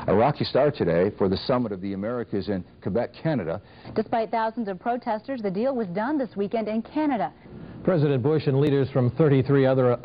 A rocky start today for the Summit of the Americas in Quebec, Canada. Despite thousands of protesters, the deal was done this weekend in Canada. President Bush and leaders from 33 other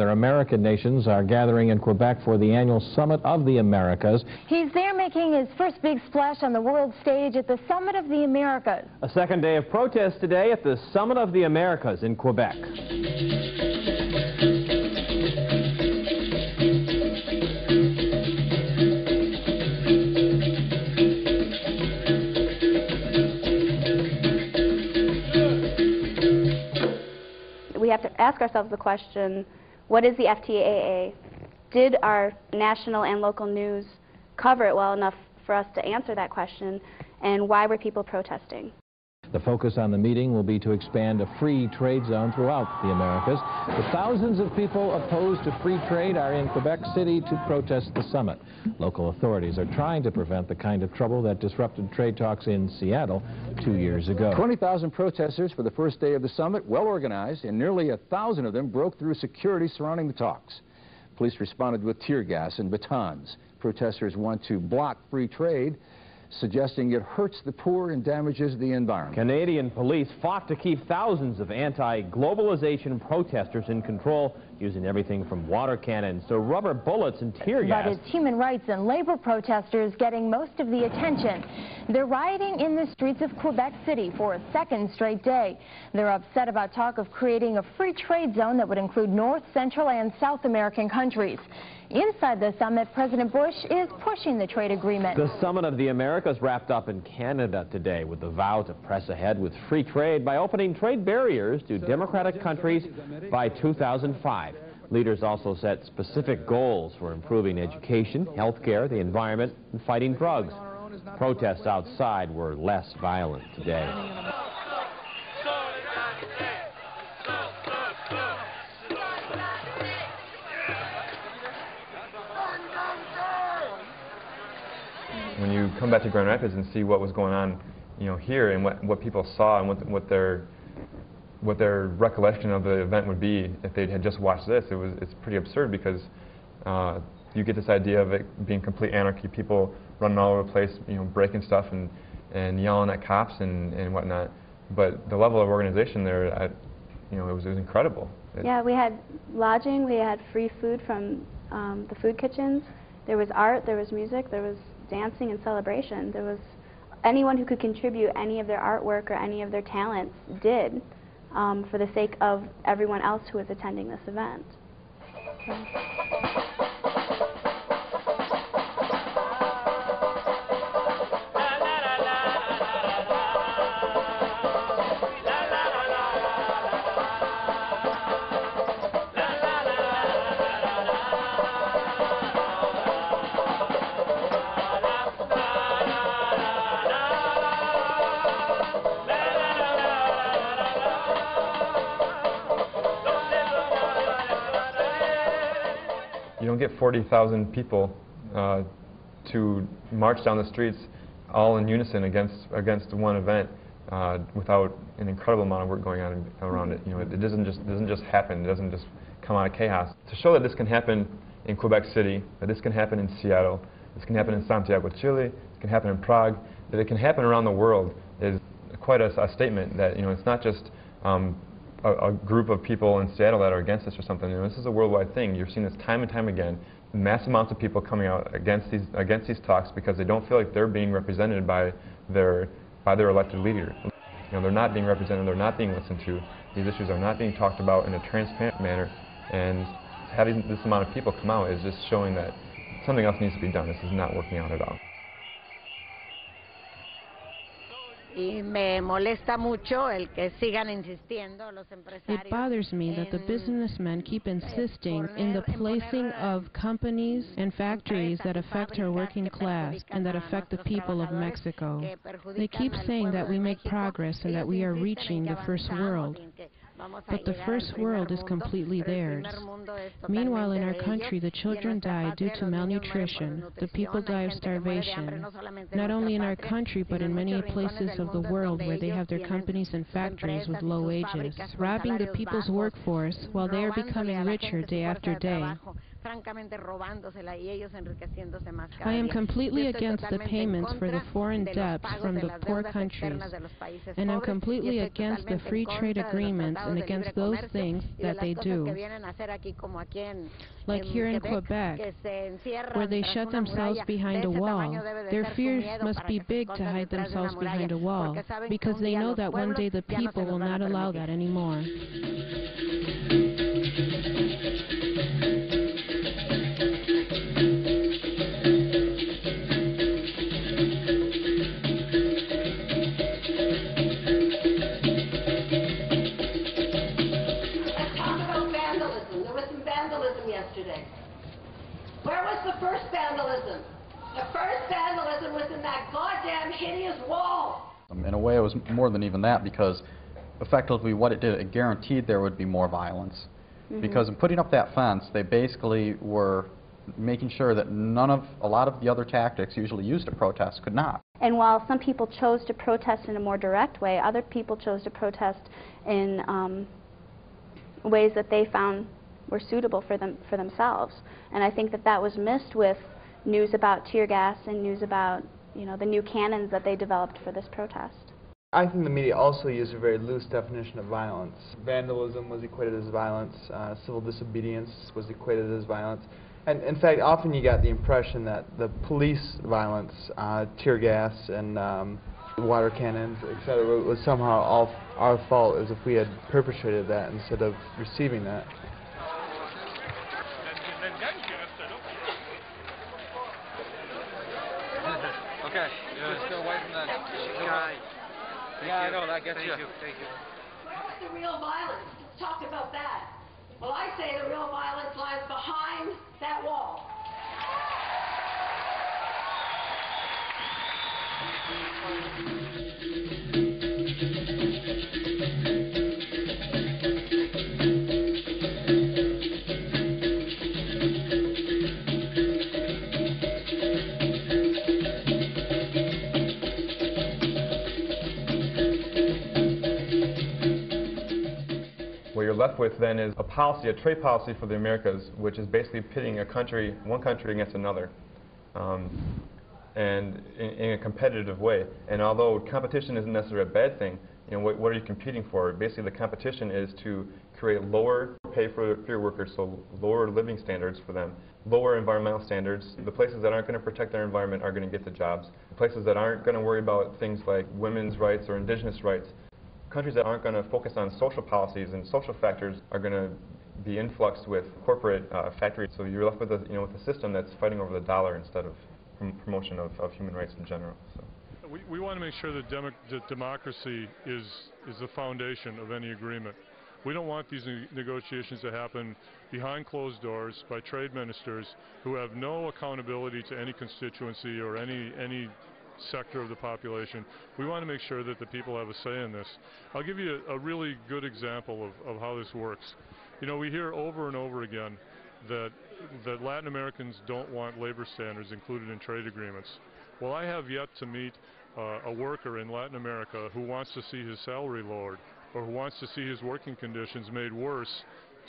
American nations are gathering in Quebec for the annual Summit of the Americas. He's there making his first big splash on the world stage at the Summit of the Americas. A second day of protest today at the Summit of the Americas in Quebec. We have to ask ourselves the question, what is the FTAA? Did our national and local news cover it well enough for us to answer that question? And why were people protesting? The focus on the meeting will be to expand a free trade zone throughout the Americas. The thousands of people opposed to free trade are in Quebec City to protest the summit. Local authorities are trying to prevent the kind of trouble that disrupted trade talks in Seattle 2 years ago. 20,000 protesters for the first day of the summit, well organized, and nearly 1,000 of them broke through security surrounding the talks. Police responded with tear gas and batons. Protesters want to block free trade, suggesting it hurts the poor and damages the environment. Canadian police fought to keep thousands of anti-globalization protesters in control, using everything from water cannons to rubber bullets and tear gas. But it's human rights and labor protesters getting most of the attention. They're rioting in the streets of Quebec City for a second straight day. They're upset about talk of creating a free trade zone that would include North, Central, and South American countries. Inside the summit, President Bush is pushing the trade agreement. The Summit of the Americas wrapped up in Canada today with the vow to press ahead with free trade by opening trade barriers to democratic countries by 2005. Leaders also set specific goals for improving education, healthcare, the environment, and fighting drugs. Protests outside were less violent today. When you come back to Grand Rapids and see what was going on, here, and what people saw, and what their recollection of the event would be if they had just watched this, it's pretty absurd, because you get this idea of it being complete anarchy, people running all over the place, breaking stuff and yelling at cops and whatnot. But the level of organization there, it was incredible. Yeah, we had lodging, we had free food from the food kitchens. There was art, there was music, there was dancing and celebration. There was anyone who could contribute any of their artwork or any of their talents did for the sake of everyone else who was attending this event. You don't get 40,000 people to march down the streets all in unison against one event without an incredible amount of work going on around it. It doesn't just happen. It doesn't just come out of chaos. To show that this can happen in Quebec City, that this can happen in Seattle, this can happen in Santiago, Chile, this can happen in Prague, that it can happen around the world is quite a statement that it's not just a group of people in Seattle that are against this or something. This is a worldwide thing. You're seeing this time and time again. Mass amounts of people coming out against these talks because they don't feel like they're being represented by their elected leader. They're not being represented. They're not being listened to. These issues are not being talked about in a transparent manner. And having this amount of people come out is just showing that something else needs to be done. This is not working out at all. It bothers me that the businessmen keep insisting in the placing of companies and factories that affect our working class and that affect the people of Mexico. They keep saying that we make progress and that we are reaching the first world. But the first world is completely theirs. Meanwhile, in our country, the children die due to malnutrition. The people die of starvation. Not only in our country, but in many places of the world where they have their companies and factories with low wages, robbing the people's workforce while they are becoming richer day after day. I am completely against the payments for the foreign debts from the poor countries, and I'm completely against the free trade agreements and against those things that they do. Like here in Quebec, where they shut themselves behind a wall. Their fears must be big to hide themselves behind a wall, because they know that one day the people will not allow that anymore. Yesterday. Where was the first vandalism? The first vandalism was in that goddamn hideous wall. In a way, it was more than even that, because effectively what it did, it guaranteed there would be more violence. Because in putting up that fence, they basically were making sure that a lot of the other tactics usually used to protest could not. And while some people chose to protest in a more direct way, other people chose to protest in ways that they found were suitable for themselves. And I think that that was missed with news about tear gas and news about, you know, the new cannons that they developed for this protest. I think the media also used a very loose definition of violence. Vandalism was equated as violence, civil disobedience was equated as violence. And in fact, often you got the impression that the police violence, tear gas and water cannons, etc., was somehow all our fault, as if we had perpetrated that instead of receiving that. Okay, just away from that guy. Yeah, I know, that gets you. Thank you. Where's the real violence? Let's talk about that. Well, I say the real violence lies behind that wall. What you're left with then is a policy, a trade policy for the Americas, which is basically pitting one country against another, and in a competitive way. And although competition isn't necessarily a bad thing, you know, what are you competing for? Basically, the competition is to create lower pay for your workers, so lower living standards for them, lower environmental standards. The places that aren't going to protect their environment are going to get the jobs. The places that aren't going to worry about things like women's rights or indigenous rights, countries that aren't going to focus on social policies and social factors are going to be influxed with corporate factories. So you're left with with a system that's fighting over the dollar instead of promotion of human rights in general. So. We want to make sure that democracy is the foundation of any agreement. We don't want these negotiations to happen behind closed doors by trade ministers who have no accountability to any constituency or any sector of the population. We want to make sure that the people have a say in this. I'll give you a really good example of how this works. You know, we hear over and over again that Latin Americans don't want labor standards included in trade agreements. Well, I have yet to meet a worker in Latin America who wants to see his salary lowered or who wants to see his working conditions made worse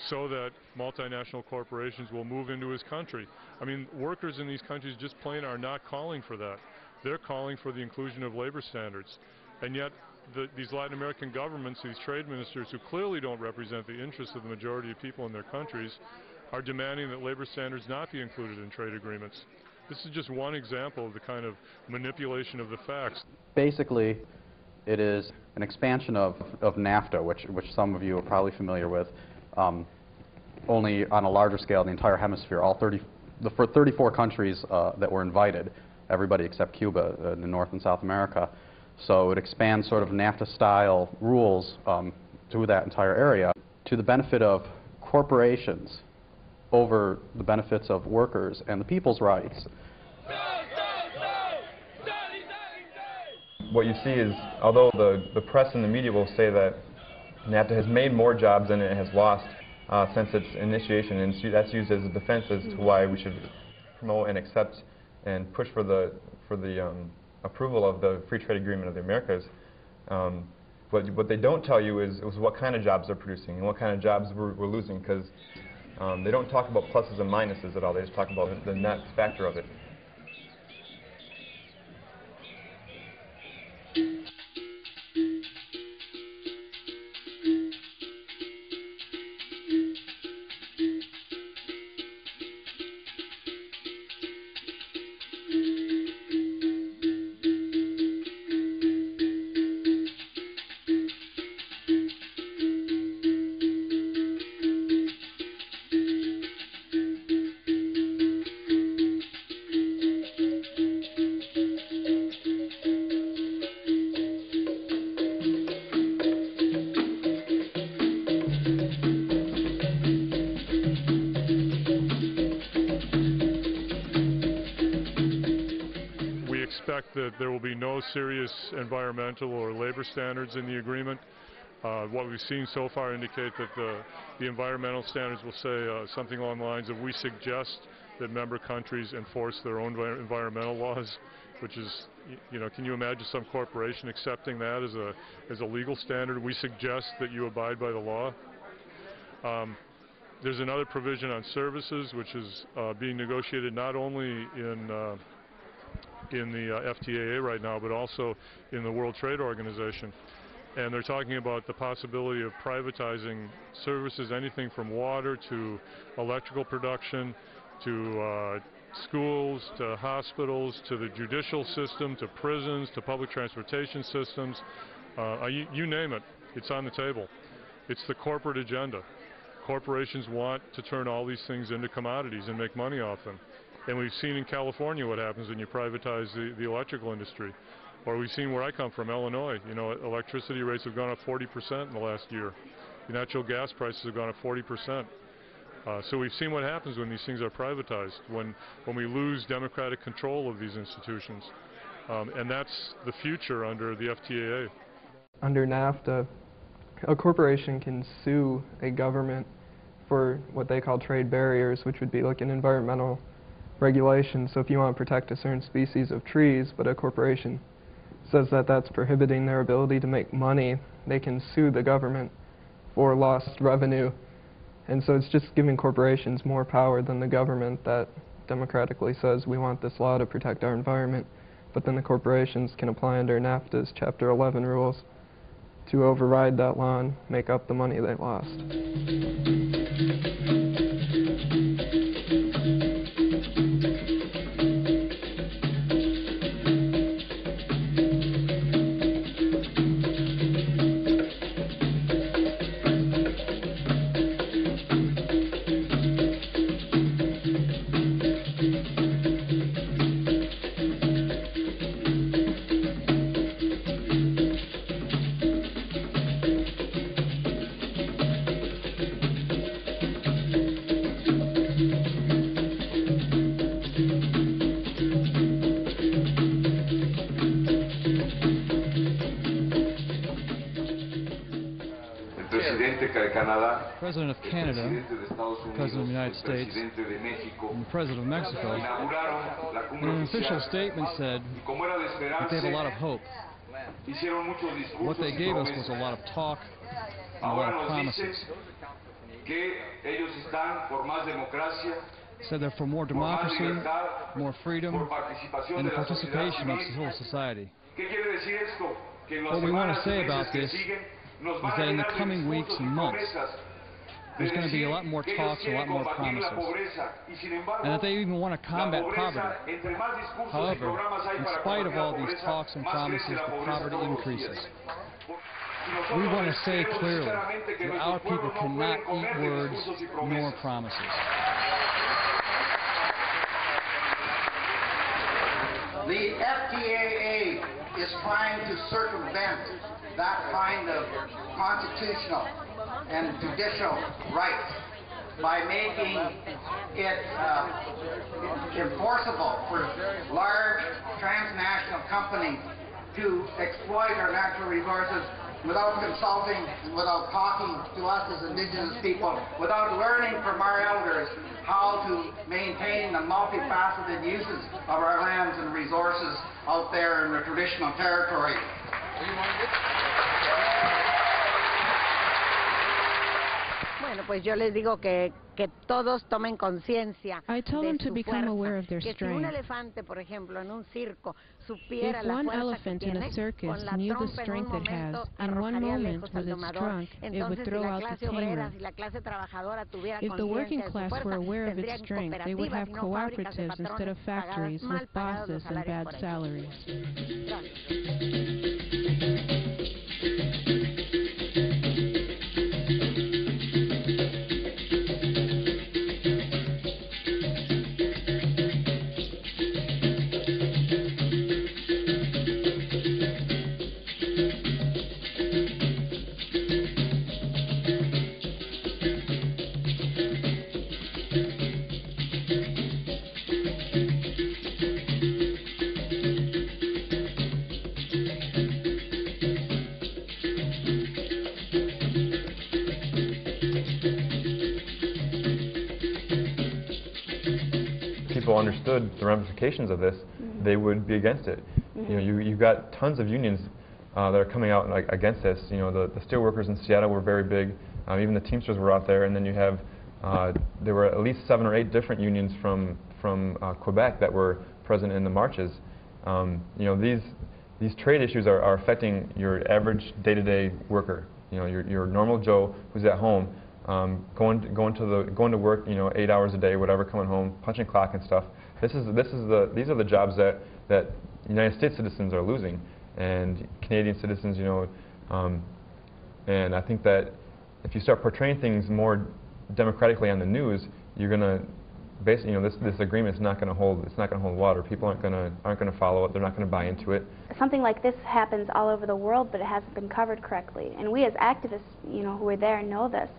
so that multinational corporations will move into his country. I mean, workers in these countries just plain are not calling for that. They're calling for the inclusion of labor standards. And yet, these Latin American governments, these trade ministers who clearly don't represent the interests of the majority of people in their countries, are demanding that labor standards not be included in trade agreements. This is just one example of the kind of manipulation of the facts. Basically, it is an expansion of NAFTA, which some of you are probably familiar with, only on a larger scale in the entire hemisphere. The 34 countries that were invited, everybody except Cuba in North and South America. So it expands sort of NAFTA-style rules to that entire area to the benefit of corporations over the benefits of workers and the people's rights. What you see is, although the press and the media will say that NAFTA has made more jobs than it has lost since its initiation, and that's used as a defense as to why we should promote and accept and push for the approval of the Free Trade Agreement of the Americas. What they don't tell you is what kind of jobs they're producing and what kind of jobs we're losing, because They don't talk about pluses and minuses at all. They just talk about the net factor of it. That there will be no serious environmental or labor standards in the agreement. What we've seen so far indicate that the environmental standards will say something along the lines of, we suggest that member countries enforce their own environmental laws, which is, can you imagine some corporation accepting that as a legal standard? We suggest that you abide by the law. There's another provision on services, which is being negotiated not only in the FTAA right now, but also in the World Trade Organization. And they're talking about the possibility of privatizing services, anything from water to electrical production, to schools, to hospitals, to the judicial system, to prisons, to public transportation systems. You name it, it's on the table. It's the corporate agenda. Corporations want to turn all these things into commodities and make money off them. And we've seen in California what happens when you privatize the electrical industry. Or we've seen where I come from, Illinois. Electricity rates have gone up 40% in the last year. The natural gas prices have gone up 40%. So we've seen what happens when these things are privatized, when we lose democratic control of these institutions. And that's the future under the FTAA. Under NAFTA, a corporation can sue a government for what they call trade barriers, which would be like an environmental regulation. So if you want to protect a certain species of trees, but a corporation says that that's prohibiting their ability to make money, they can sue the government for lost revenue. And so it's just giving corporations more power than the government that democratically says we want this law to protect our environment. But then the corporations can apply under NAFTA's Chapter 11 rules to override that law and make up the money they lost. President of Canada, President of the United States, and the President of Mexico, in an official statement said that they have a lot of hope. What they gave us was a lot of talk and a lot of promises. Said they're for more democracy, more freedom, and the participation of civil society. What we want to say about this is that in the coming weeks and months, there's going to be a lot more talks, a lot more promises, and that they even want to combat poverty. However, in spite of all these talks and promises, the poverty increases. We want to say clearly that our people cannot eat words nor promises. The FTAA is trying to circumvent that kind of constitutional and judicial right by making it enforceable for large transnational companies to exploit our natural resources without consulting, without talking to us as indigenous people, without learning from our elders how to maintain the multifaceted uses of our lands and resources out there in the traditional territory. Bueno, pues yo les digo que todos tomen conciencia. I tell them to become aware of their strength. If one elephant in a circus knew the strength it has, in one moment with its trunk, it would throw out the tamer. If the working class were aware of its strength, they would have cooperatives instead of factories with bosses and bad salaries. People understood the ramifications of this, they would be against it. You know, you've got tons of unions that are coming out against this. You know, the steelworkers in Seattle were very big. Even the Teamsters were out there, and then you have there were at least 7 or 8 different unions from Quebec that were present in the marches. You know, these trade issues are affecting your average day-to-day worker. You know, your normal Joe who's at home. Going to work, you know, 8 hours a day, whatever, coming home, punching clock and stuff. These are the jobs that United States citizens are losing, and Canadian citizens, you know. And I think that if you start portraying things more democratically on the news, you're gonna basically, you know, this agreement is not going to hold. It's not going to hold water. People aren't going to follow it. They're not going to buy into it. Something like this happens all over the world, but it hasn't been covered correctly. And we as activists, you know, who are there know this.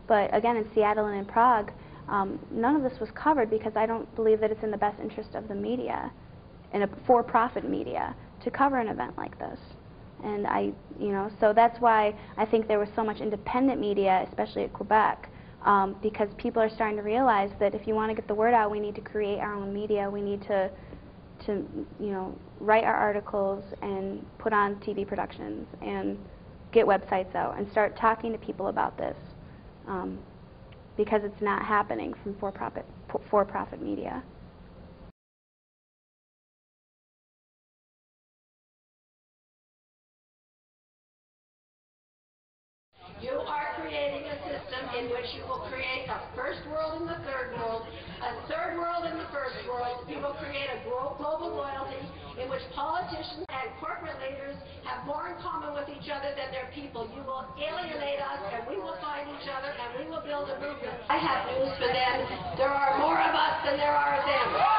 But again, in Seattle and in Prague, none of this was covered because I don't believe that it's in the best interest of the media, in a for-profit media, to cover an event like this. And you know, so that's why I think there was so much independent media, especially at Quebec, because people are starting to realize that if you want to get the word out, we need to create our own media. We need to you know, write our articles and put on TV productions and get websites out and start talking to people about this. Because it's not happening from for-profit media. You are creating a system in which you will create a first world and the third world, a third world and the first world. You will create a global loyalty in which politicians and corporate leaders have more in common with each other than their people. You will alienate us, and we will find each other, and we will build a movement. I have news for them. There are more of us than there are of them.